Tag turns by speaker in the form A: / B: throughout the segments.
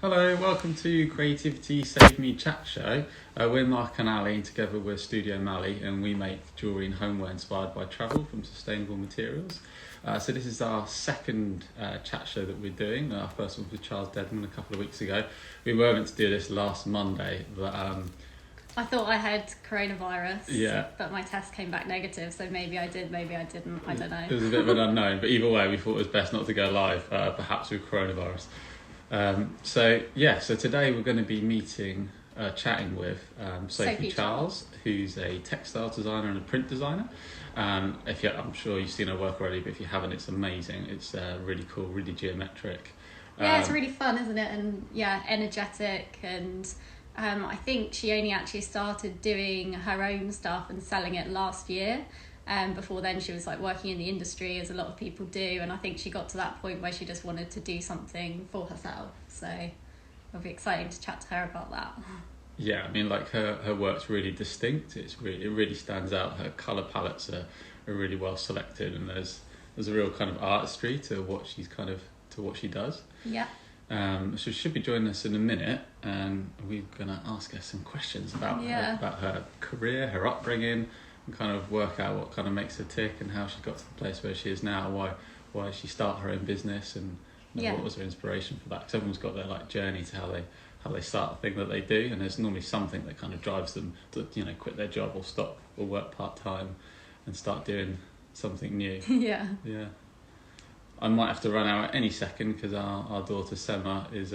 A: Hello, welcome to Creativity Save Me Chat Show. We're Mark and Ali, and together we're Studio Mali, and we make jewellery and homeware inspired by travel from sustainable materials. So this is our second chat show that we're doing. Our first one was with Charles Deadman a couple of weeks ago. We were meant to do this last Monday, but
B: I thought I had coronavirus,
A: yeah,
B: but my test came back negative, so maybe I did, maybe I didn't, I don't know.
A: It was a bit of an unknown, but either way we thought it was best not to go live, perhaps with coronavirus. So today we're going to be chatting with Sophie Charles, who's a textile designer and a print designer. I'm sure you've seen her work already, but if you haven't, it's amazing. It's really cool, really geometric.
B: Yeah, it's really fun, isn't it? And yeah, energetic. And I think she only actually started doing her own stuff and selling it last year. Before then she was like working in the industry, as a lot of people do, and I think she got to that point where she just wanted to do something for herself, so it'll be exciting to chat to her about that.
A: Yeah, I mean, like her work's really distinct. It really stands out. Her colour palettes are really well selected, and there's a real kind of artistry to what she does.
B: Yeah.
A: So she should be joining us in a minute, and we're gonna ask her some questions about her career, her upbringing, and kind of work out what kind of makes her tick and how she got to the place where she is now, why she started her own business, and what was her inspiration for that. Because everyone's got their journey to how they start a thing that they do, and there's normally something that kind of drives them to quit their job or stop or work part-time and start doing something new.
B: Yeah.
A: I might have to run out at any second because our daughter Sema is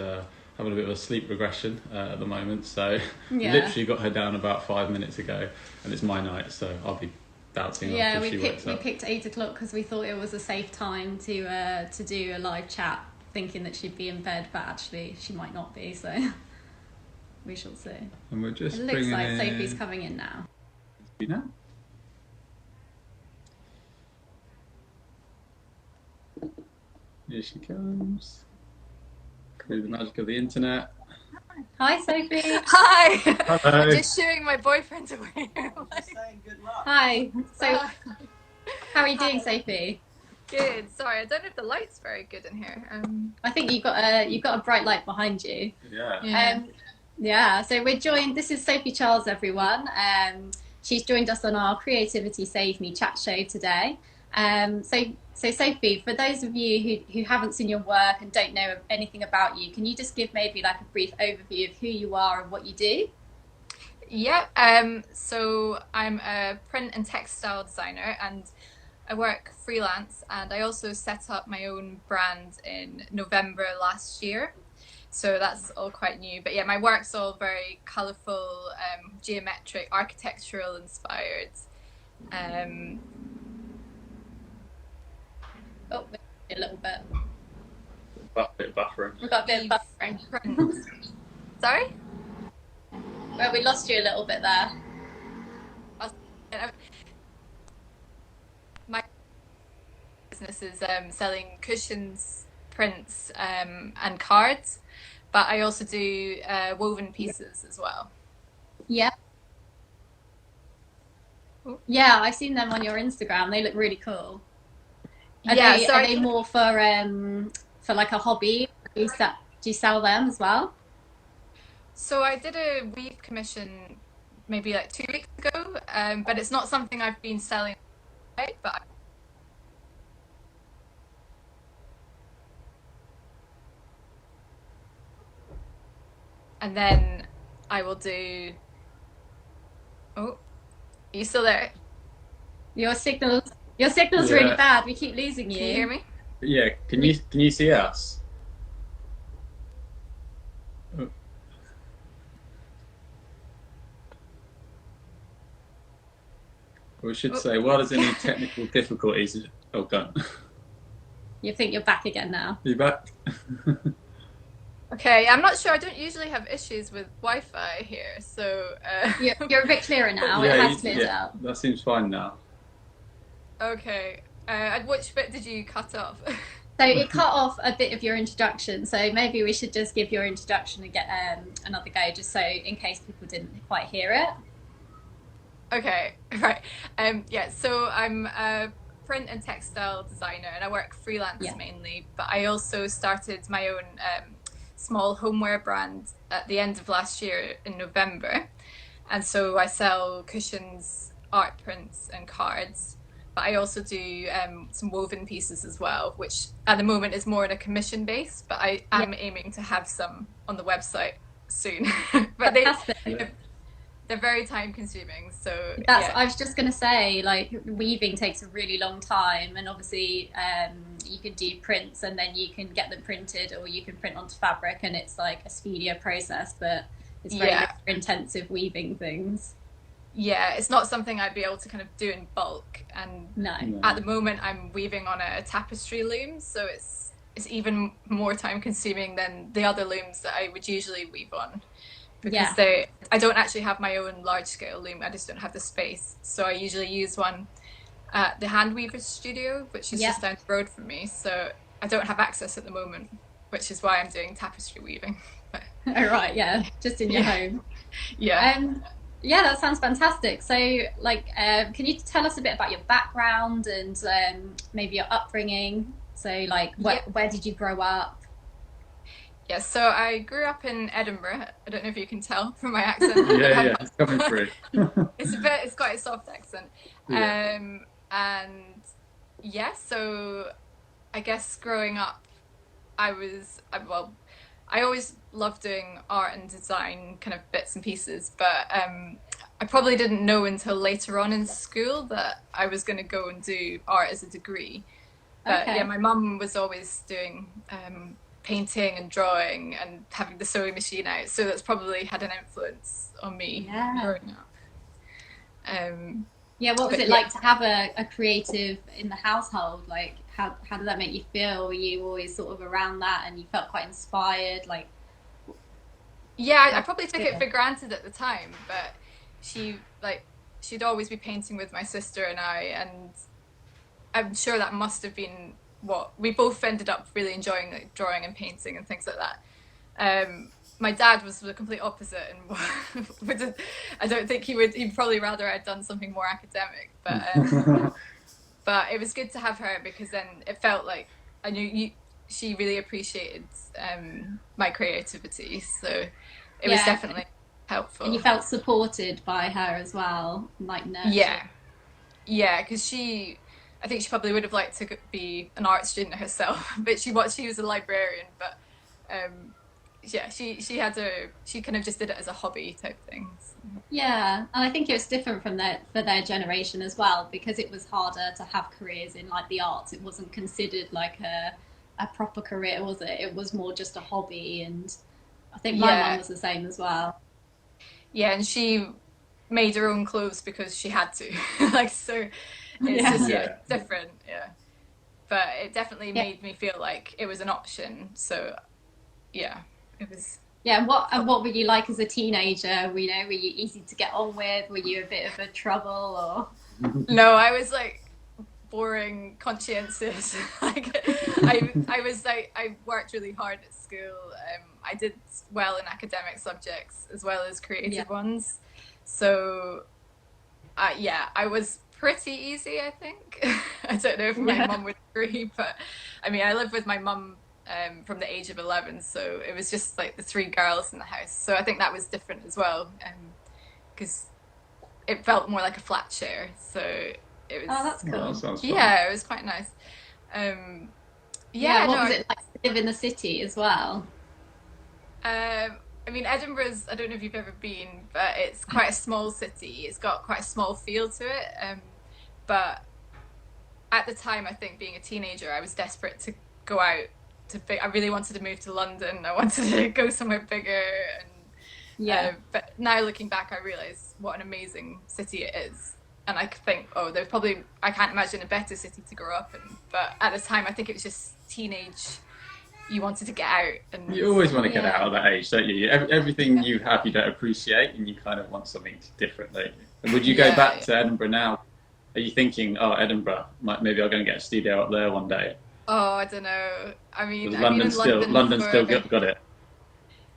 A: having a bit of a sleep regression at the moment, so literally got her down about 5 minutes ago, and it's my night, so I'll be bouncing off if she wakes up.
B: We picked 8 o'clock because we thought it was a safe time to do a live chat, thinking that she'd be in bed, but actually she might not be, so we shall see.
A: And we're just
B: it looks like Sophie's coming in now.
A: You know? Here she comes. Through the magic of the internet.
B: Hi, Sophie.
C: Hi.
A: Hello.
C: I'm just shooing my boyfriend away.
D: Saying good luck.
B: Hi. So, how are you doing, Sophie?
C: Good. Sorry, I don't know if the light's very good in here.
B: I think you've got a bright light behind you.
A: Yeah.
B: So we're joined. This is Sophie Charles, everyone. She's joined us on our Creativity Save Me chat show today. So Sophie, for those of you who haven't seen your work and don't know anything about you, can you just give maybe a brief overview of who you are and what you do?
C: Yeah. So I'm a print and textile designer, and I work freelance, and I also set up my own brand in November last year. So that's all quite new. But yeah, my work's all very colourful, geometric, architectural inspired.
B: Oh, a little bit.
A: A bit of buffering.
B: We've got a bit of buffering.
C: Sorry?
B: Well, we lost you a little bit there.
C: My business is selling cushions, prints, and cards, but I also do woven pieces as well.
B: Yeah. Yeah, I've seen them on your Instagram. They look really cool. Are they more for a hobby? Do you sell them as well?
C: So I did a weave commission maybe 2 weeks ago, but it's not something I've been selling, right? But and then I will do. Oh, are you still there?
B: Your signal's really bad. We keep losing you.
C: Can you hear me?
A: Yeah. Can you see us? Oh. We should say, what is any technical difficulties? Oh, gone.
B: You think you're back again now?
A: You back?
C: Okay, I'm not sure. I don't usually have issues with Wi-Fi here, so.
B: You're a bit clearer now. It has cleared out.
A: That seems fine now.
C: Okay. At which bit did you cut off?
B: So it cut off a bit of your introduction, so maybe we should just give your introduction and get another go, just so in case people didn't quite hear it.
C: Okay, right. So I'm a print and textile designer, and I work freelance mainly, but I also started my own small homeware brand at the end of last year in November. And so I sell cushions, art prints, and cards. But I also do some woven pieces as well, which at the moment is more on a commission base. But I am aiming to have some on the website soon. But they're very time consuming. So
B: I was just going to say, like, weaving takes a really long time, and obviously you can do prints and then you can get them printed, or you can print onto fabric, and it's like a speedier process, but it's very intensive weaving things.
C: Yeah, it's not something I'd be able to kind of do in bulk. And at the moment I'm weaving on a tapestry loom, so it's even more time consuming than the other looms that I would usually weave on, because I don't actually have my own large scale loom. I just don't have the space. So I usually use one at the Hand Weavers Studio, which is just down the road from me. So I don't have access at the moment, which is why I'm doing tapestry weaving.
B: Oh, right, just in your home. Yeah, that sounds fantastic. So, like, can you tell us a bit about your background and maybe your upbringing? So, like, where did you grow up?
C: Yeah, so I grew up in Edinburgh. I don't know if you can tell from my accent.
A: It's coming through.
C: It's quite a soft accent. So I guess growing up, I always loved doing art and design kind of bits and pieces, but I probably didn't know until later on in school that I was going to go and do art as a degree. But my mum was always doing painting and drawing and having the sewing machine out, so that's probably had an influence on me growing up.
B: What was it like to have a creative in the household? Like, how did that make you feel? Were you always sort of around that and you felt quite inspired? Like,
C: I probably took it for granted at the time, but she'd always be painting with my sister and I, and I'm sure that must have been what we both ended up really enjoying, like drawing and painting and things like that. My dad was the complete opposite, and I don't think he'd probably rather I'd done something more academic, but but it was good to have her, because then it felt like I knew she really appreciated my creativity, so it was definitely helpful.
B: And you felt supported by her as well, like nurtured.
C: Because I think she probably would have liked to be an art student herself, but she was a librarian. But she kind of just did it as a hobby type thing. So.
B: Yeah, and I think it was different for their generation as well, because it was harder to have careers in like the arts. It wasn't considered like a proper career, was it? It was more just a hobby, and I think my mum was the same as well. Yeah,
C: and she made her own clothes because she had to. It's just different, but it definitely made me feel like it was an option. So it was.
B: And what were you like as a teenager? Were you easy to get on with? Were you a bit of a trouble, or?
C: No, I was like boring, conscientious. I worked really hard at school. I did well in academic subjects as well as creative ones. So I was pretty easy, I think. I don't know if my mum would agree, but I mean, I lived with my mum from the age of 11, so it was just like the three girls in the house. So I think that was different as well, because it felt more like a flat share. So it was.
B: Oh, that's cool.
A: Well, that sounds fun.
C: It was quite nice.
B: What was it like to live in the city as well?
C: I mean, Edinburgh's, I don't know if you've ever been, but it's quite a small city. It's got quite a small feel to it. But at the time, I think being a teenager, I was desperate to go out. I really wanted to move to London. I wanted to go somewhere bigger. And but now looking back, I realise what an amazing city it is. And I think, I can't imagine a better city to grow up in. But at the time, I think it was just teenage. You wanted to get out, and
A: you always want to get out of that age, don't you? Everything you have, you don't appreciate, and you kind of want something different, don't you? Would you go back to Edinburgh now? Are you thinking, Edinburgh, maybe I'll go and get a studio up there one day?
C: Oh, I don't know. I mean,
A: London still got it.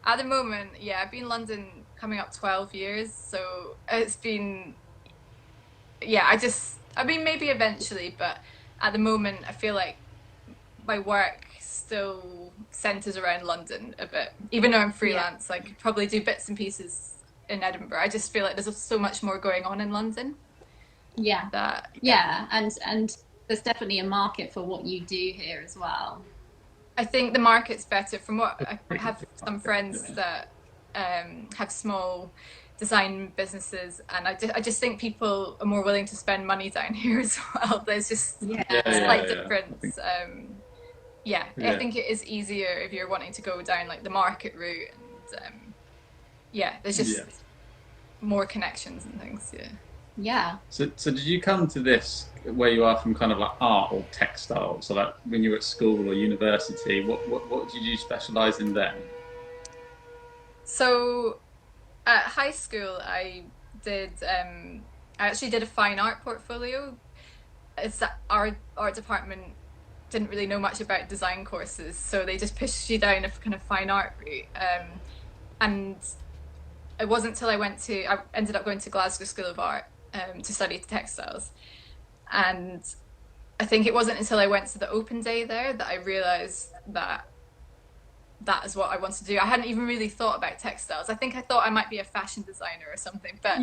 C: At the moment, I've been in London coming up 12 years, so it's been. Maybe eventually, but at the moment, I feel like my work still centres around London a bit. Even though I'm freelance, I could probably do bits and pieces in Edinburgh. I just feel like there's so much more going on in London.
B: Yeah.
C: That
B: And there's definitely a market for what you do here as well.
C: I think the market's better. From what I have some friends that have small design businesses, and I just think people are more willing to spend money down here as well. There's just a slight difference. I think it is easier if you're wanting to go down like the market route, and there's just more connections and things.
A: So did you come to this where you are from kind of like art or textiles? So like when you were at school or university, what did you specialise in then?
C: So at high school, I actually did a fine art portfolio. It's that our art department didn't really know much about design courses, so they just pushed you down a kind of fine art route. And it wasn't until I ended up going to Glasgow School of Art to study textiles. And I think it wasn't until I went to the open day there that I realised that is what I wanted to do. I hadn't even really thought about textiles. I think I thought I might be a fashion designer or something, but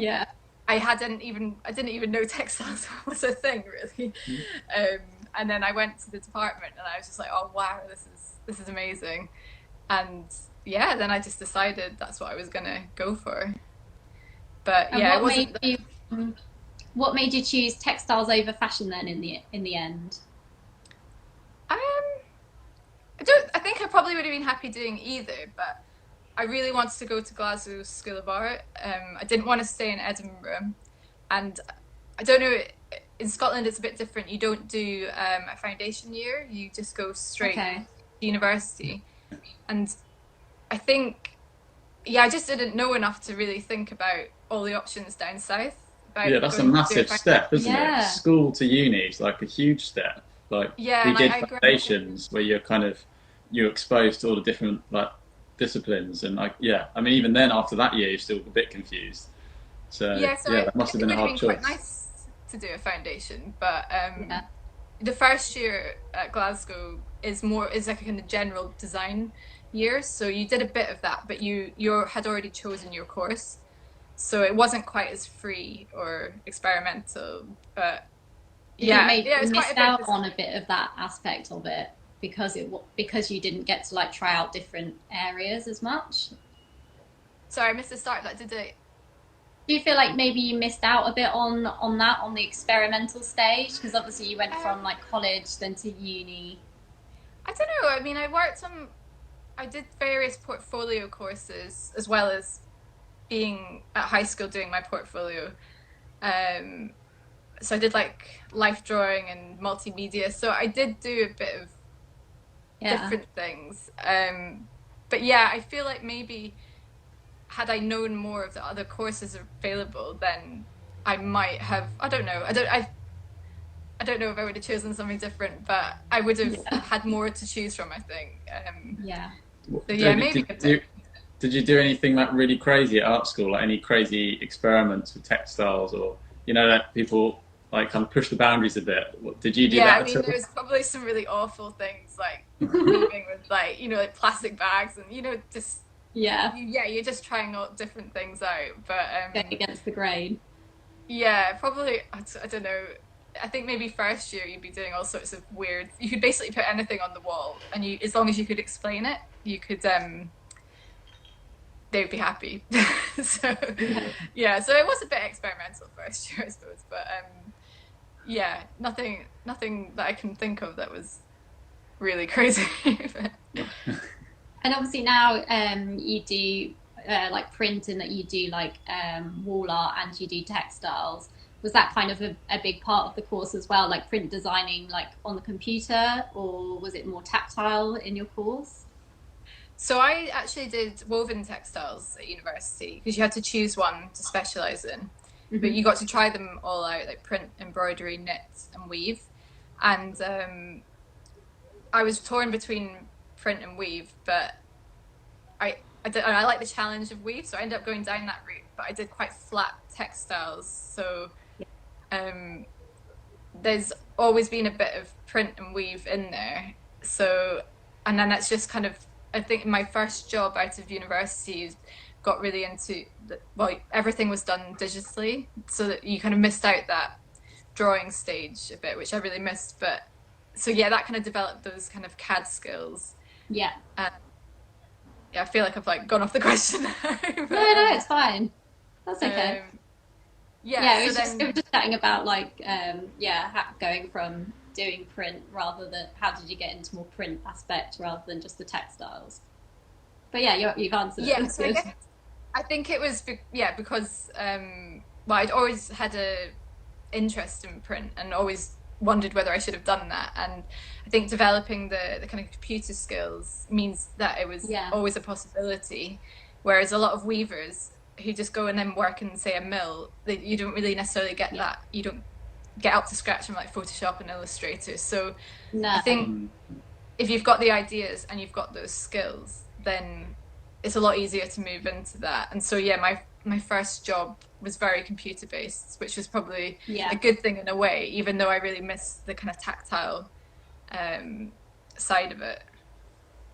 C: I didn't even know textiles was a thing really. And then I went to the department and I was just like, oh wow, this is amazing. And then I just decided that's what I was gonna go for. But
B: what made you choose textiles over fashion then in the end?
C: I think I probably would have been happy doing either, but I really wanted to go to Glasgow School of Art. I didn't want to stay in Edinburgh, and I don't know, in Scotland it's a bit different. You don't do a foundation year, you just go straight to university. And I think, I just didn't know enough to really think about all the options down south.
A: That's a massive step, isn't it? School to uni is like a huge step. Like we did foundations where you're exposed to all the different like disciplines, and I mean even then after that year you're still a bit confused. So that must have been a hard choice. Quite
C: nice to do a foundation, but the first year at Glasgow is like a kind of general design year, so you did a bit of that, but you had already chosen your course, so it wasn't quite as free or experimental. But
B: you missed out on a bit of that aspect of it because you didn't get to like try out different areas as much.
C: Sorry, I missed the start of that.
B: Do you feel like maybe you missed out a bit on the experimental stage? Because obviously you went from like college then to uni.
C: I don't know. I mean, I did various portfolio courses as well as being at high school doing my portfolio. So I did like life drawing and multimedia. So I did do a bit of different things. But I feel like maybe had I known more of the other courses available, then I might have, I don't know. I don't know if I would have chosen something different, but I would have had more to choose from, I think.
A: So did you do anything like really crazy at art school, like any crazy experiments with textiles, or that people like kind of push the boundaries a bit? Did you do that?
C: I mean, there's probably some really awful things like moving with like like plastic bags and just you're just trying all different things out, but
B: going against the grain.
C: Probably. I don't know. I think maybe first year you'd be doing all sorts of weird. You could basically put anything on the wall, and as long as you could explain it, you could. They would be happy. So it was a bit experimental first year, I suppose, but nothing that I can think of that was really crazy.
B: And obviously now you do like print, and that you do like wall art, and you do textiles. Was that kind of a big part of the course as well, like print designing like on the computer, or was it more tactile in your course?
C: So I actually did woven textiles at university, because you had to choose one to specialise in. Mm-hmm. But you got to try them all out, like print, embroidery, knit and weave. And I was torn between print and weave, but I like the challenge of weave, so I ended up going down that route. But I did quite flat textiles, so there's always been a bit of print and weave in there. So and then that's just kind of, I think my first job out of university got really into well, everything was done digitally, so that you kind of missed out that drawing stage a bit, which I really missed. But so yeah, that kind of developed those kind of CAD skills.
B: Yeah.
C: Yeah, I feel like I've like gone off the question now. But,
B: No, it's fine. That's okay.
C: Yeah,
B: it
C: so
B: was just chatting about like going from doing print rather than how did you get into more print aspect rather than just the textiles. But yeah, you've answered it.
C: Yeah, so I think it was because well, I'd always had a interest in print and always wondered whether I should have done that. And I think developing the kind of computer skills means that it was always a possibility. Whereas a lot of weavers who just go and then work in, say, a mill, you don't really necessarily get that. You don't get up to scratch from like Photoshop and Illustrator. So I think if you've got the ideas and you've got those skills, then it's a lot easier to move into that. And so yeah, my first job was very computer based, which was probably a good thing in a way, even though I really missed the kind of tactile side of it.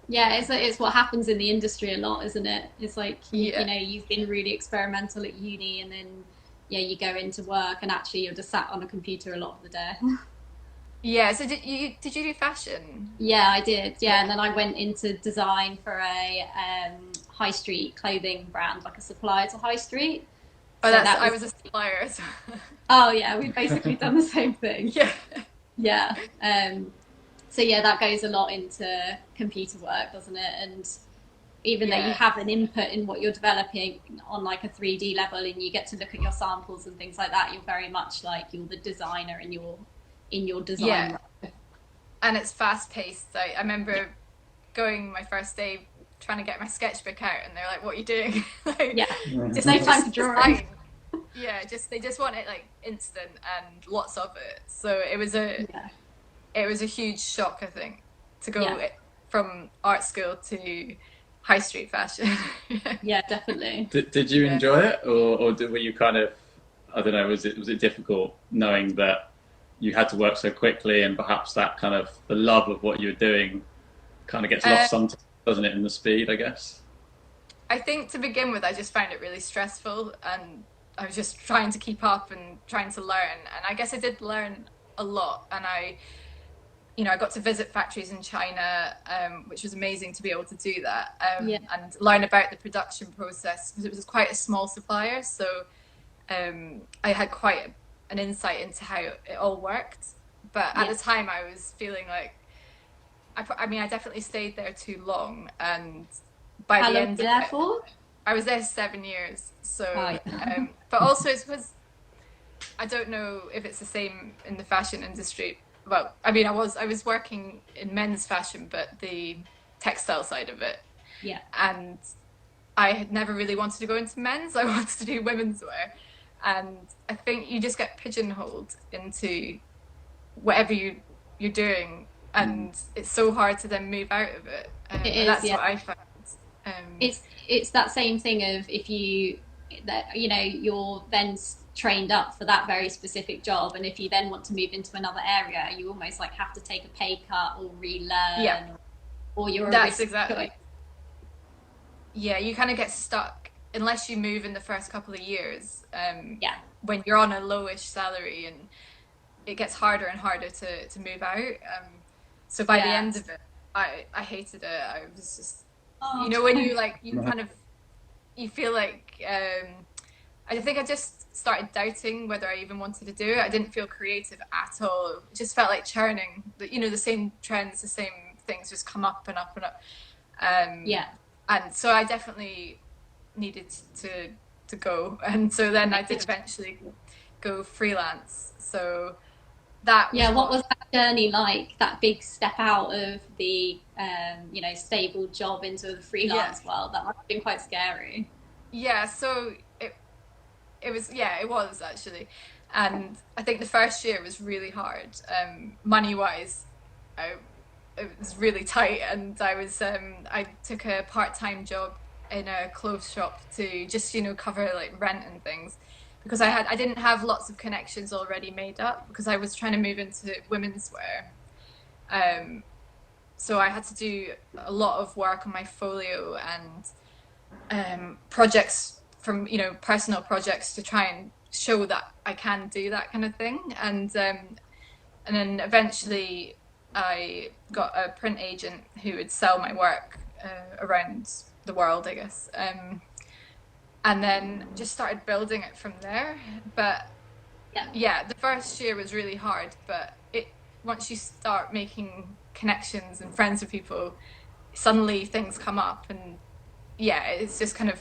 B: Yeah, it's what happens in the industry a lot, isn't it? It's like you know, you've been really experimental at uni, and then you go into work, and actually you're just sat on a computer a lot of the day.
C: Yeah. So did you do fashion?
B: Yeah, I did. Yeah, and then I went into design for a high street clothing brand, like a supplier to high street.
C: Oh, so I was a supplier. So.
B: Oh yeah, we've basically done the same thing.
C: Yeah.
B: Yeah. So yeah, that goes a lot into computer work, doesn't it? And even though you have an input in what you're developing on like a 3D level, and you get to look at your samples and things like that, you're very much like you're the designer and you're in your design.
C: Yeah. And it's fast paced. I remember going my first day trying to get my sketchbook out, and they're like, "What are you doing?" Like,
B: just no time to draw.
C: Yeah, they just want it like instant and lots of it. So it was a huge shock, I think, to go from art school to high street fashion.
B: Yeah, definitely.
A: Did you enjoy it, or were you kind of, I don't know, was it difficult knowing that you had to work so quickly, and perhaps that kind of the love of what you're doing kind of gets lost sometimes, doesn't it, in the speed, I guess?
C: I think to begin with, I just found it really stressful, and I was just trying to keep up and trying to learn. And I guess I did learn a lot, and I got to visit factories in China, which was amazing to be able to do that, and learn about the production process, because it was quite a small supplier. So I had quite an insight into how it all worked. But at the time, I was feeling like, I definitely stayed there too long. And by the end of it, I was there 7 years. So, but also it's because, I don't know if it's the same in the fashion industry. Well, I was working in men's fashion, but the textile side of it.
B: Yeah.
C: And I had never really wanted to go into men's. I wanted to do women's wear. And I think you just get pigeonholed into whatever you're doing. And it's so hard to then move out of it. That's what I found.
B: It's that same thing of if you're then trained up for that very specific job, and if you then want to move into another area, you almost like have to take a pay cut or relearn, or you're
C: exactly. Yeah, you kind of get stuck unless you move in the first couple of years. When you're on a lowish salary, and it gets harder and harder to move out. So by the end of it, I hated it. I was just, when you feel like, I think I just started doubting whether I even wanted to do it. I didn't feel creative at all. It just felt like churning. The same trends, the same things just come up and up and up. And so I definitely needed to go. And so then I did eventually go freelance. So that was
B: what was that journey like? That big step out of the stable job into the freelance world? That must have been quite scary.
C: Yeah, so it was actually, and I think the first year was really hard. Money wise, it was really tight, and I took a part-time job in a clothes shop to just cover like rent and things, because I didn't have lots of connections already made up, because I was trying to move into women's wear. so I had to do a lot of work on my folio and projects from, personal projects to try and show that I can do that kind of thing. And then eventually I got a print agent who would sell my work around the world, I guess. And then just started building it from there. But yeah, the first year was really hard, but once you start making connections and friends with people, suddenly things come up, and yeah, it's just kind of,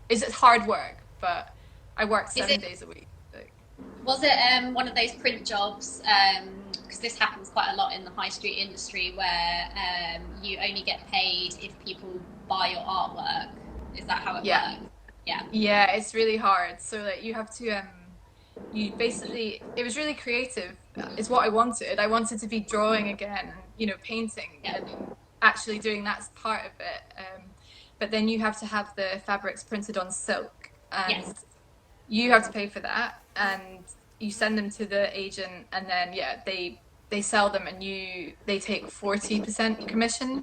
C: it's hard work, but I worked 7 days a week.
B: Was it one of those print jobs, because this happens quite a lot in the high street industry, where you only get paid if people buy your artwork? Is that how it works?
C: Yeah, it's really hard. So like you have to you basically, it was really creative, is what I wanted. I wanted to be drawing again, painting and actually doing that part of it. But then you have to have the fabrics printed on silk, and you have to pay for that, and you send them to the agent, and then they sell them, and they take 40% commission,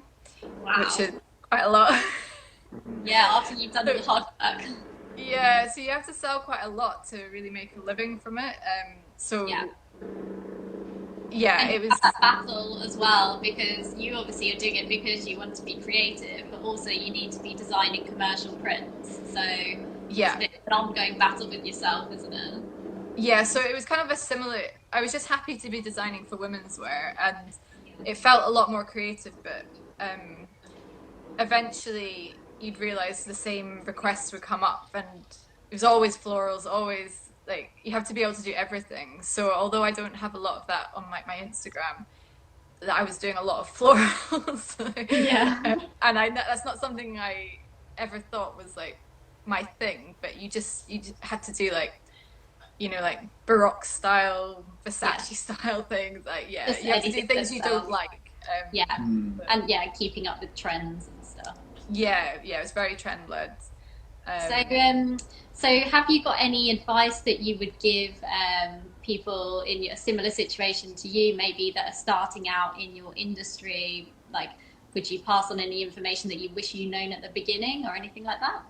C: which is quite a lot.
B: Yeah, after you've done the hard work.
C: Yeah, so you have to sell quite a lot to really make a living from it. It was
B: a battle as well, because you obviously are doing it because you want to be creative, but also you need to be designing commercial prints. So it's an ongoing battle with yourself, isn't it?
C: Yeah, so it was kind of a similar. I was just happy to be designing for women's wear, and it felt a lot more creative. But eventually, you'd realize the same requests would come up, and it was always florals, always like you have to be able to do everything. So although I don't have a lot of that on my Instagram, I was doing a lot of florals. And that's not something I ever thought was like my thing, but you just had to do like Baroque style, Versace style things. Like you have to do things you don't like.
B: And keeping up with trends and stuff.
C: It was very trend led.
B: So have you got any advice that you would give people in a similar situation to you, maybe that are starting out in your industry? Like, would you pass on any information that you wish you'd known at the beginning, or anything like that?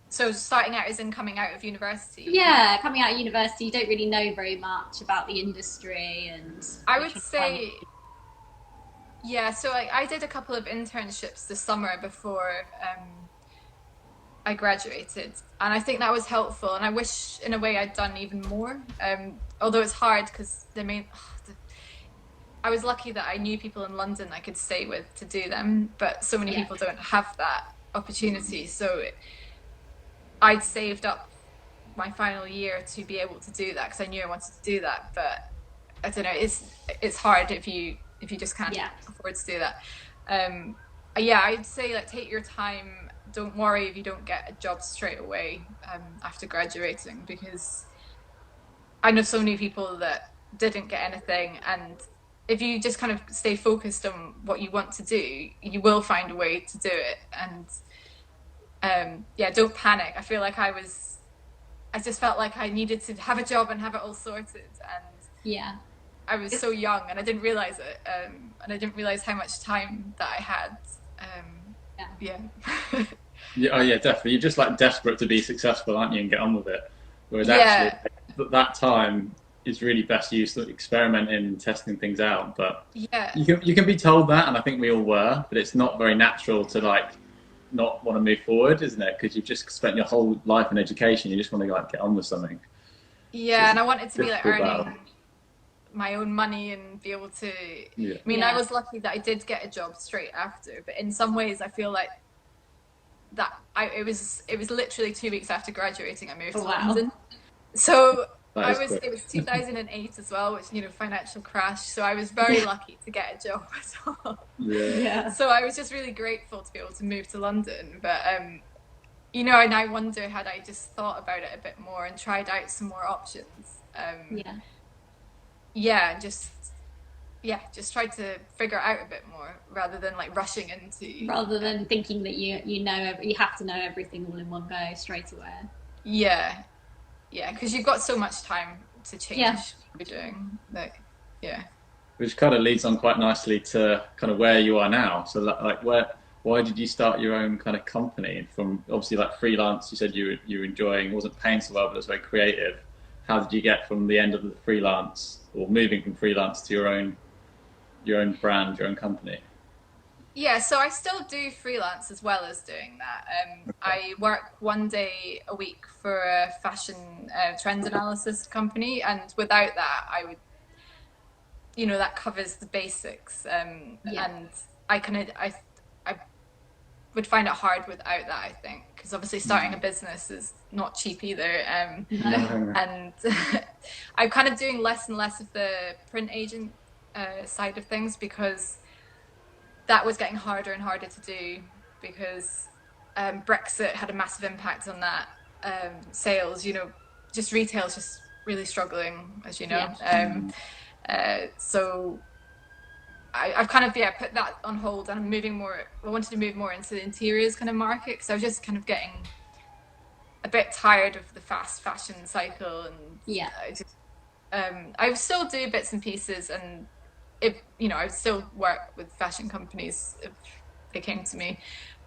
C: So starting out is in coming out of university?
B: Yeah, coming out of university, you don't really know very much about the industry, and
C: I would say, so I did a couple of internships this summer before I graduated, and I think that was helpful, and I wish in a way I'd done even more, although it's hard because I was lucky that I knew people in London I could stay with to do them, but so many people don't have that opportunity. So I'd saved up my final year to be able to do that because I knew I wanted to do that, but I don't know, it's hard if you just can't afford to do that. I'd say like take your time, don't worry if you don't get a job straight away after graduating, because I know so many people that didn't get anything, and if you just kind of stay focused on what you want to do, you will find a way to do it. And don't panic. I feel like I just felt like I needed to have a job and have it all sorted, and I was so young and I didn't realize it, and I didn't realize how much time that I had.
A: Definitely. You're just like desperate to be successful, aren't you, and get on with it. Whereas actually that time is really best used to experimenting and testing things out. But you can be told that, and I think we all were, but it's not very natural to like not want to move forward, isn't it? Because you've just spent your whole life in education, you just want to like get on with something.
C: And I wanted to be like earning my own money and be able to I was lucky that I did get a job straight after, but in some ways I feel like that it was literally 2 weeks after graduating I moved to London. So it was 2008 as well, which, financial crash. So I was very lucky to get a job as well. So I was just really grateful to be able to move to London. But, and I wonder had I just thought about it a bit more and tried out some more options. Just tried to figure out a bit more rather than like rushing into. Rather
B: than thinking that you have to know everything all in one go straight away.
C: Yeah, because you've got so much time to change what you're doing.
A: which kind of leads on quite nicely to kind of where you are now. So like why did you start your own kind of company from obviously like freelance? You said you were enjoying, it wasn't paying so well, but it was very creative. How did you get from the end of the freelance or moving from freelance to your own brand, your own company?
C: Yeah, so I still do freelance as well as doing that. I work 1 day a week for a fashion trend analysis company, and without that, I would, that covers the basics. And I would find it hard without that, I think, because obviously starting a business is not cheap either. And I'm kind of doing less and less of the print agent side of things because that was getting harder and harder to do because Brexit had a massive impact on that sales. Just retail's just really struggling, as you know. So I've kind of put that on hold, and I'm moving more. I wanted to move more into the interiors kind of market because I was just kind of getting a bit tired of the fast fashion cycle, and I still do bits and pieces, and I would still work with fashion companies if they came to me,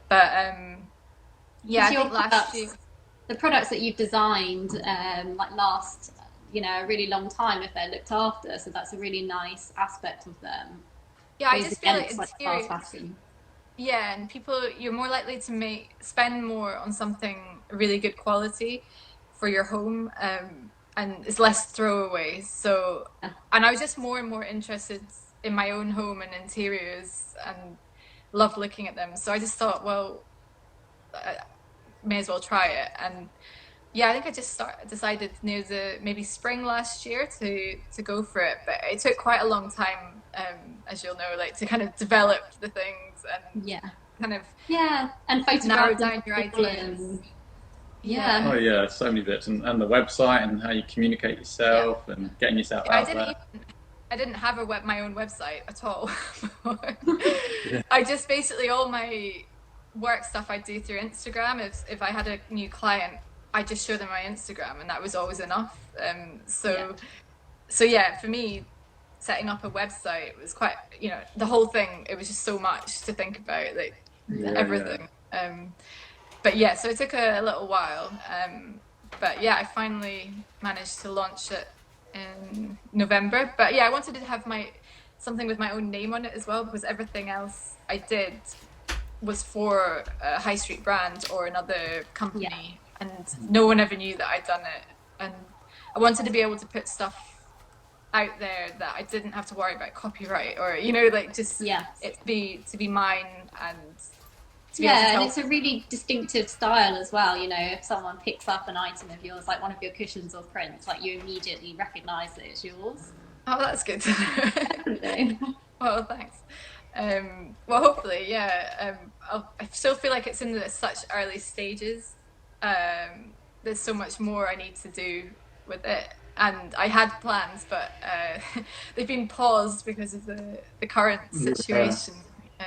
C: but I think last year
B: the products that you've designed last a really long time if they're looked after, so that's a really nice aspect of them.
C: I just feel like
B: fast fashion.
C: Yeah, and you're more likely to spend more on something really good quality for your home, and it's less throwaways. So, and I was just more and more interested in my own home and interiors and love looking at them. So I just thought, well, I may as well try it. And I think I just decided near maybe spring last year to go for it. But it took quite a long time, as you'll know, like to kind of develop the things and kind of
B: and
C: narrow down your ideas.
A: Oh yeah, so many bits, and the website and how you communicate yourself and getting yourself out there.
C: I didn't have my own website at all. I just basically all my work stuff I do through Instagram. If I had a new client, I just show them my Instagram, and that was always enough. So for me, setting up a website was quite, the whole thing. It was just so much to think about, like everything. But so it took a little while. But I finally managed to launch it in November. But I wanted to have something with my own name on it as well, because everything else I did was for a high street brand or another company, and no one ever knew that I'd done it. And I wanted to be able to put stuff out there that I didn't have to worry about copyright or it to be mine and to be able to
B: and it's a really distinctive style as well. If someone picks up an item of yours, like one of your cushions or prints, like you immediately recognize that it's yours.
C: Oh, that's good.
B: Definitely.
C: Well, thanks. Well, hopefully, I still feel like it's in such early stages. There's so much more I need to do with it, and I had plans, but they've been paused because of the current situation.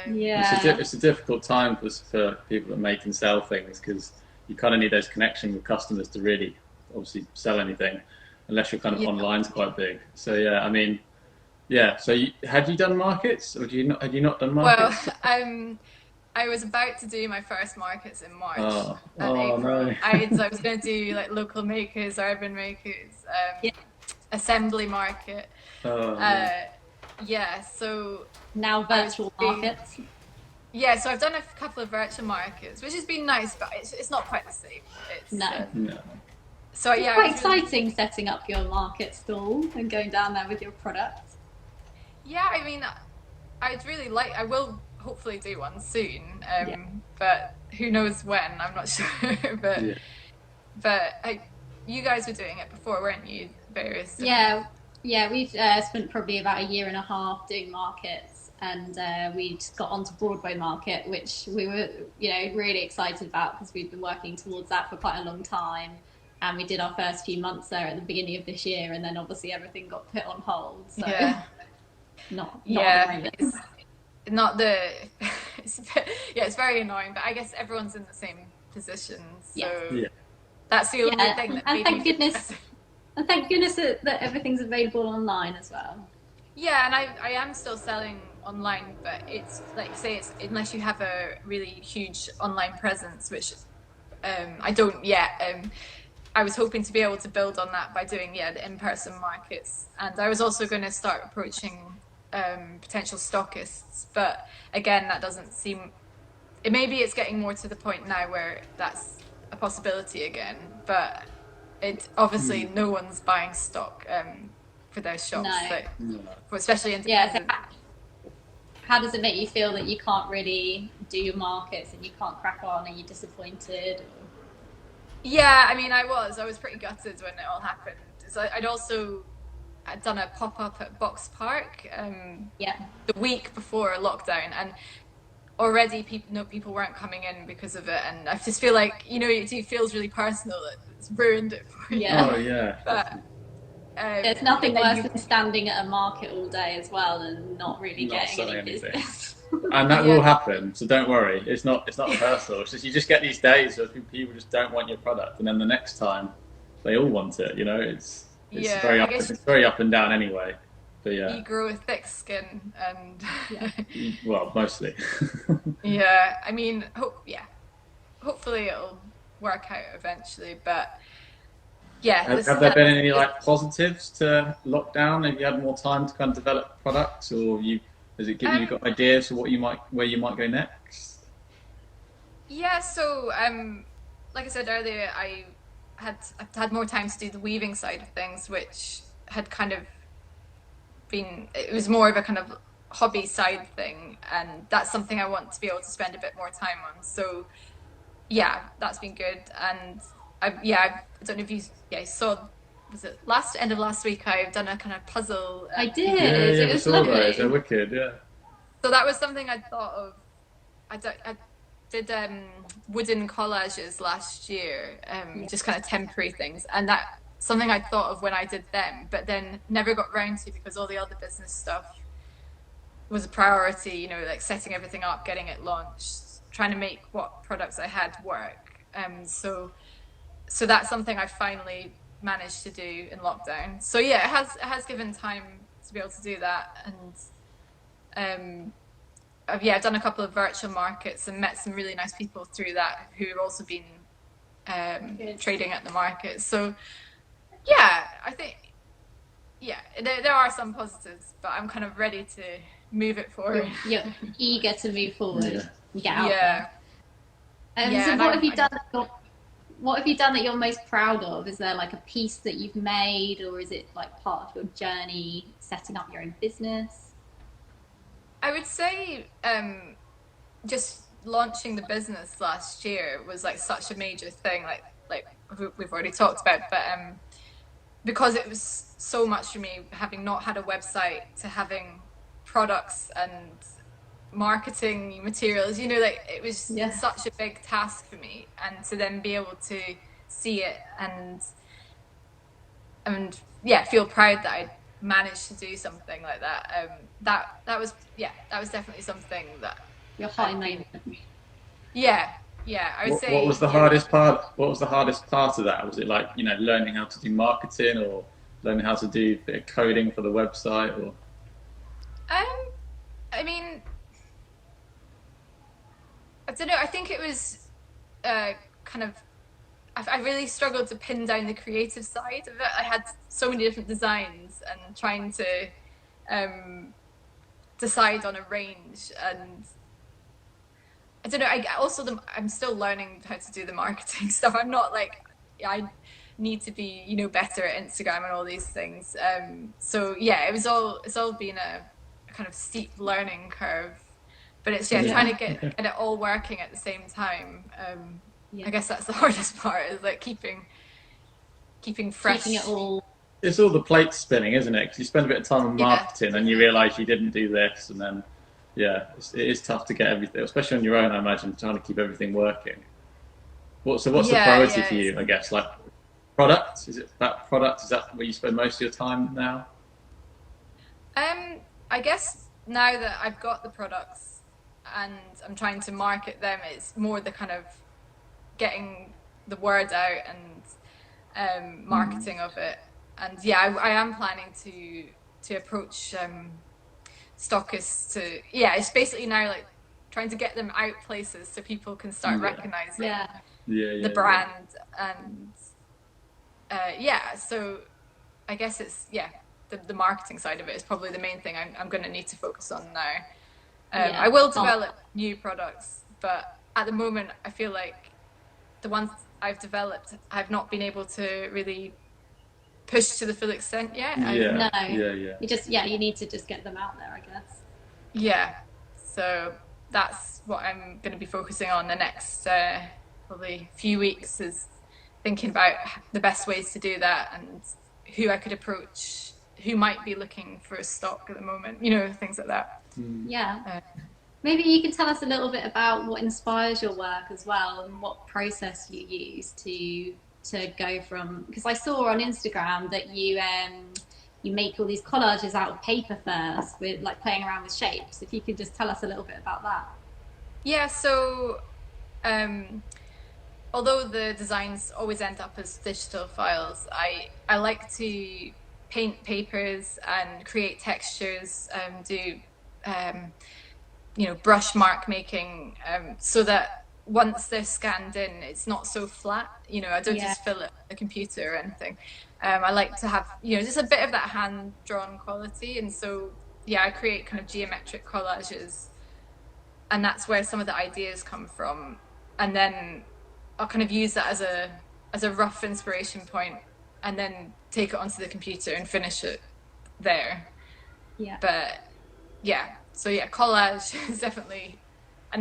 A: It's a difficult time for people that make and sell things, because you kind of need those connections with customers to really obviously sell anything, unless you're kind of online's quite big. So so had you done markets, or had you not done markets?
C: Well, I was about to do my first markets in March and April.
A: No.
C: I was going to do like local makers, urban makers, assembly market. So
B: now virtual markets.
C: So I've done a couple of virtual markets, which has been nice, but it's not quite the same.
B: No.
C: So
B: it's quite exciting setting up your market stall and going down there with your products.
C: I mean, I will hopefully do one soon, but who knows when, I'm not sure. But you guys were doing it before, weren't you? Various
B: we've spent probably about a year and a half doing markets, and we got onto Broadway Market, which we were really excited about because we've been working towards that for quite a long time, and we did our first few months there at the beginning of this year, and then obviously everything got put on hold, so not
C: it's not the it's very annoying, but I guess everyone's in the same position, so that's the only thing that
B: and thank goodness that everything's available online as well.
C: Yeah, and I am still selling online, but it's like say it's unless you have a really huge online presence, which I don't yet. I was hoping to be able to build on that by doing the in-person markets, and I was also going to start approaching potential stockists, but again, that doesn't seem. Maybe it's getting more to the point now where that's a possibility again, but it obviously no one's buying stock for their shops,
B: No.
C: like, especially
B: Yeah. So
C: independent.
B: how does it make you feel that you can't really do your markets and you can't crack on? Are you disappointed? Or...
C: Yeah, I mean, I was pretty gutted when it all happened. So I'd done a pop up at Box Park
B: Yeah.
C: the week before lockdown, and already people weren't coming in because of it, and I just feel like it feels really personal that it's ruined it for you.
B: Yeah.
A: Oh yeah.
C: But
B: There's nothing
C: but then
B: worse than standing at a market all day as well and not really
A: Not
B: getting any
A: selling anything.
B: business.
A: And that
C: Yeah.
A: will happen, so don't worry. It's not personal. It's just you just get these days where people just don't want your product, and then the next time they all want it. It's
C: Yeah,
A: very
C: I
A: up,
C: guess
A: it's very up and down anyway. But yeah,
C: you grow a thick skin, and
A: well, mostly.
C: yeah, I mean, hopefully it'll work out eventually, but yeah,
A: Have there been any like positives to lockdown? Have you had more time to kind of develop products, or has it given you got ideas for where you might go next?
C: Yeah, so like I said earlier, I've had more time to do the weaving side of things, which had kind of it was more of a kind of hobby side thing, and that's something I want to be able to spend a bit more time on. So yeah, that's been good, and I don't know if you saw, was it end of last week, I've done a kind of puzzle.
B: I did.
A: Yeah,
B: It
A: we
B: was
A: saw
B: lovely.
A: those. They're wicked. Yeah.
C: So that was something I'd thought of. I did wooden collages last year, just kind of temporary things, and that something I thought of when I did them, but then never got round to because all the other business stuff was a priority. Like setting everything up, getting it launched, trying to make what products I had work. So that's something I finally managed to do in lockdown. So yeah, it has given time to be able to do that, and I've done a couple of virtual markets and met some really nice people through that who have also been trading at the market. So yeah, I think there are some positives, but I'm kind of ready to move it forward.
B: You're eager to move forward and get out
C: Yeah.
B: there. So what have you done? What have you done that you're most proud of? Is there like a piece that you've made, or is it like part of your journey setting up your own business?
C: I would say just launching the business last year was like such a major thing, like we've already talked about, but because it was so much for me, having not had a website to having products and marketing materials, like it was such a big task for me, and to then be able to see it and feel proud that I managed to do something like that. That was definitely something that
B: Your high moment.
C: Yeah, I would say.
A: What was the hardest part? What was the hardest part of that? Was it like learning how to do marketing, or learning how to do a bit of coding for the website, or?
C: I mean, I don't know. I think it was kind of. I really struggled to pin down the creative side of it. I had so many different designs and trying to decide on a range, and I don't know. I'm still learning how to do the marketing stuff. I'm not like I need to be better at Instagram and all these things. So yeah, it's all been a kind of steep learning curve, but it's trying to get it all working at the same time. I guess that's the hardest part, is like keeping fresh.
B: Keeping it all.
A: It's all the plate spinning, isn't it? Because you spend a bit of time on marketing and you realise you didn't do this, and then it is tough to get everything, especially on your own. I imagine trying to keep everything working. What's the priority for you? I guess like product. Is it that product? Is that where you spend most of your time now?
C: I guess now that I've got the products and I'm trying to market them, it's more the kind of getting the word out and marketing of it. And I am planning to to approach stockists to, yeah, it's basically now like trying to get them out places so people can start recognizing the brand. And so I guess it's, the marketing side of it is probably the main thing I'm going to need to focus on now. I will develop new products, but at the moment I feel like the ones I've developed I've not been able to really push to the full extent yet.
B: You just you need to just get them out there, I guess.
C: Yeah, so that's what I'm going to be focusing on the next probably few weeks, is thinking about the best ways to do that and who I could approach, who might be looking for a stock at the moment, things like that.
B: Maybe you can tell us a little bit about what inspires your work as well, and what process you use to go from, because I saw on Instagram that you make all these collages out of paper first, with like playing around with shapes. If you could just tell us a little bit about that.
C: Yeah, so although the designs always end up as digital files, I like to paint papers and create textures, do brush mark making, so that once they're scanned in, it's not so flat. I don't just fill it with a computer or anything. I like to have, just a bit of that hand-drawn quality. And so, I create kind of geometric collages, and that's where some of the ideas come from. And then I'll kind of use that as a rough inspiration point, and then take it onto the computer and finish it there. So collage is definitely. I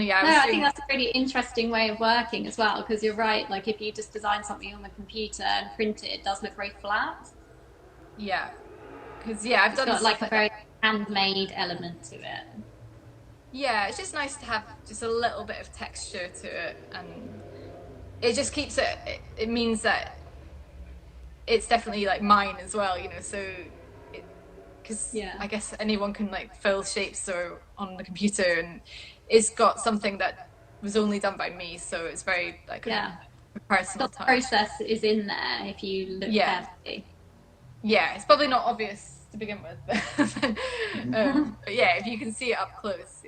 B: think that's a really interesting way of working as well, because you're right, like if you just design something on the computer and print it does look very flat.
C: Yeah, because I've done
B: got like a very handmade element to it.
C: Yeah, it's just nice to have just a little bit of texture to it, and it just keeps it means that it's definitely like mine as well, so because I guess anyone can like fill shapes or on the computer, and it's got something that was only done by me, so it's very like a personal touch.
B: The process is in there if you look carefully.
C: Yeah, it's probably not obvious to begin with, but if you can see it up close,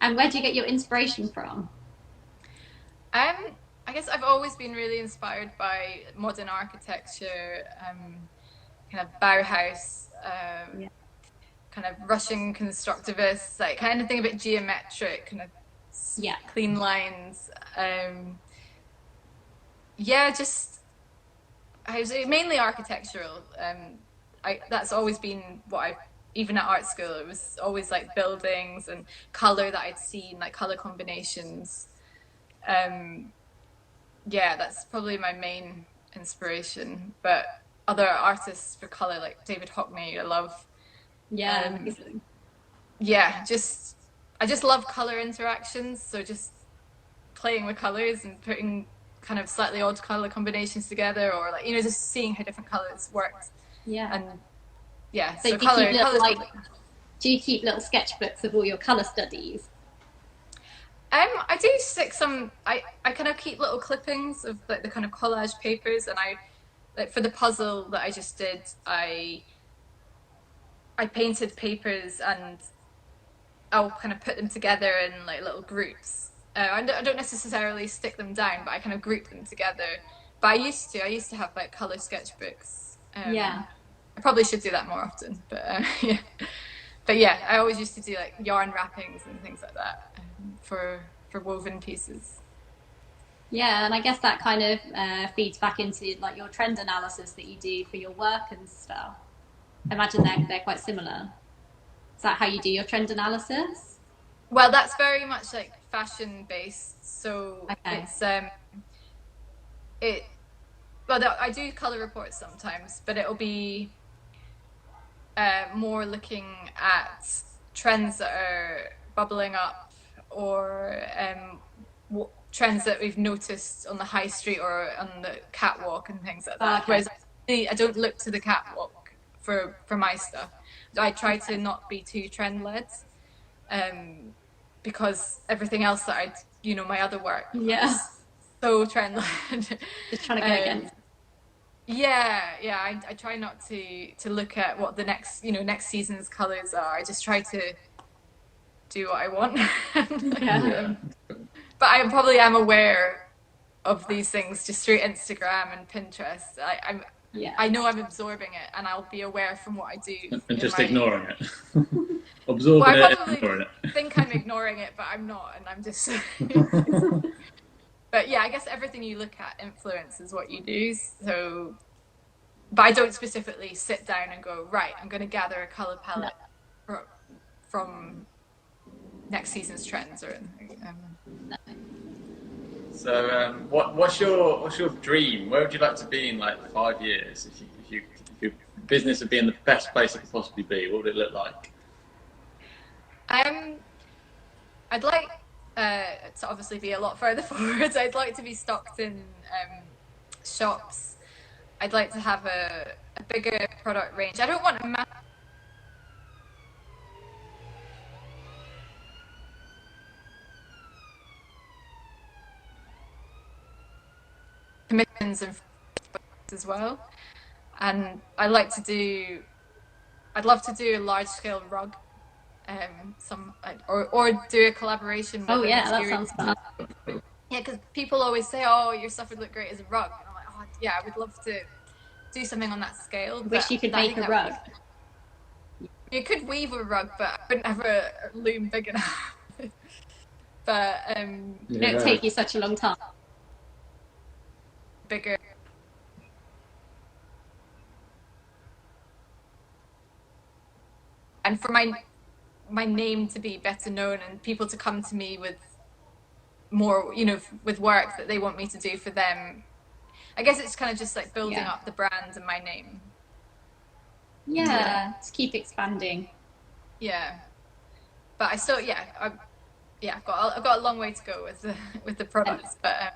B: And where do you get your inspiration from?
C: I guess I've always been really inspired by modern architecture, kind of Bauhaus, kind of Russian constructivists, like kind of thing a bit geometric, kind of clean lines. Just I was mainly architectural. That's always been what even at art school, it was always like buildings and color that I'd seen, like color combinations. That's probably my main inspiration. But other artists for color, like David Hockney, I love. I just love color interactions. So just playing with colors and putting kind of slightly odd color combinations together, or like just seeing how different colors worked. So color.
B: Do you keep little sketchbooks of all your color studies?
C: I do stick some. I kind of keep little clippings of like the kind of collage papers, and like for the puzzle that I just did, I painted papers, and I'll kind of put them together in like little groups. I don't necessarily stick them down, but I kind of group them together. But I used to have like color sketchbooks. I probably should do that more often, but I always used to do like yarn wrappings and things like that for woven pieces.
B: Yeah, and I guess that kind of feeds back into like your trend analysis that you do for your work and stuff. I imagine they're quite similar. Is that how you do your trend analysis?
C: Well, that's very much like fashion based. So it's I do color reports sometimes, but it'll be more looking at trends that are bubbling up, or trends that we've noticed on the high street or on the catwalk and things like that. Whereas I don't look to the catwalk for my stuff. I try to not be too trend led, because everything else that my other work is so trend led.
B: Just trying to go against.
C: I try not to look at what the next season's colors are. I just try to do what I want.
B: Yeah.
C: But I probably am aware of these things just through Instagram and Pinterest. I know I'm absorbing it, and I'll be aware from what I do.
A: And just ignoring it.
C: Well,
A: Absorbing
C: I
A: it,
C: probably
A: ignoring it.
C: think I'm ignoring it, but I'm not, and I'm just. But yeah, I guess everything you look at influences what you do. So, but I don't specifically sit down and go, right, I'm going to gather a color palette from next season's trends or anything.
A: So, what's your dream? Where would you like to be in like 5 years? If your business would be in the best place it could possibly be, what would it look like?
C: I'd like to obviously be a lot further forward. I'd like to be stocked in shops. I'd like to have a bigger product range. I don't want a commissions and as well. And I'd love to do a large scale rug. Or do a collaboration with
B: that sounds fun.
C: Yeah, because people always say, "Oh, your stuff would look great as a rug," and I'm like, "Oh, yeah, I would love to do something on that scale."
B: Wish you could make a rug.
C: You could weave a rug, but I wouldn't have a loom big enough. But
B: it would take you such a long time.
C: Bigger. And for my name to be better known and people to come to me with more, with work that they want me to do for them. I guess it's kind of just like building up the brand and my name.
B: Yeah, to keep expanding.
C: Yeah, but I still, I've got a long way to go with the products, but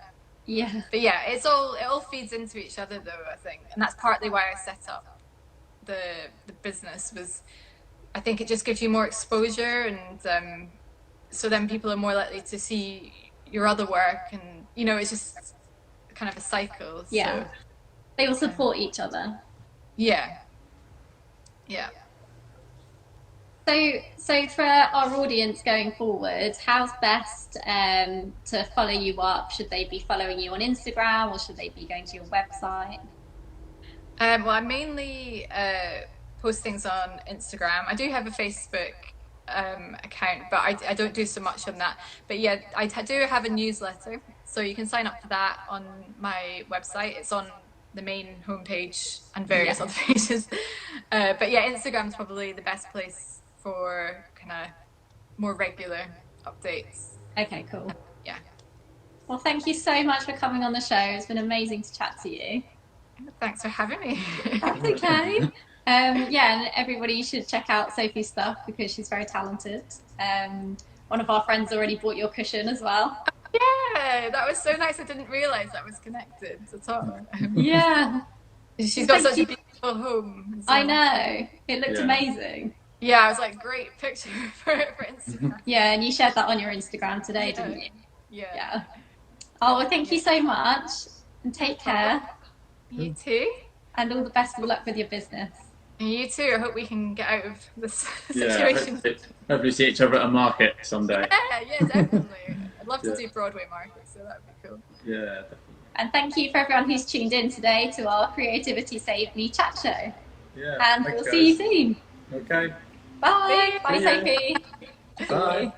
C: it all feeds into each other though, I think, and that's partly why I set up the business. Was I think it just gives you more exposure, and so then people are more likely to see your other work, and it's just kind of a cycle.
B: Yeah, so, they will support each other.
C: Yeah.
B: So for our audience going forward, how's best to follow you up? Should they be following you on Instagram, or should they be going to your website?
C: Well, I mainly post things on Instagram. I do have a Facebook account, but I don't do so much on that. But yeah, I do have a newsletter, so you can sign up for that on my website. It's on the main homepage and various other pages. But yeah, Instagram's probably the best place for kind of more regular updates.
B: Okay, cool.
C: Yeah.
B: Well, thank you so much for coming on the show. It's been amazing to chat to you.
C: Thanks for having me.
B: That's okay. And everybody should check out Sophie's stuff because she's very talented. One of our friends already bought your cushion as well.
C: Yeah, that was so nice. I didn't realise that was connected at all.
B: Yeah.
C: She's got such a beautiful home.
B: I know. It looked amazing.
C: Yeah, I was like, great picture for Instagram.
B: Yeah, and you shared that on your Instagram today, didn't you?
C: Yeah.
B: Oh, well, thank you so much, and take care.
C: You too.
B: And all the best of luck with your business.
C: And you too. I hope we can get out of this situation.
A: Hopefully see each other at a market someday.
C: Yeah, definitely. I'd love to do Broadway markets, so that would be cool.
A: Yeah, definitely.
B: And thank you for everyone who's tuned in today to our Creativity Saved Me chat show.
A: Yeah.
B: And we'll see you soon.
A: Okay.
B: Bye. Bye, Sophie.
A: Bye.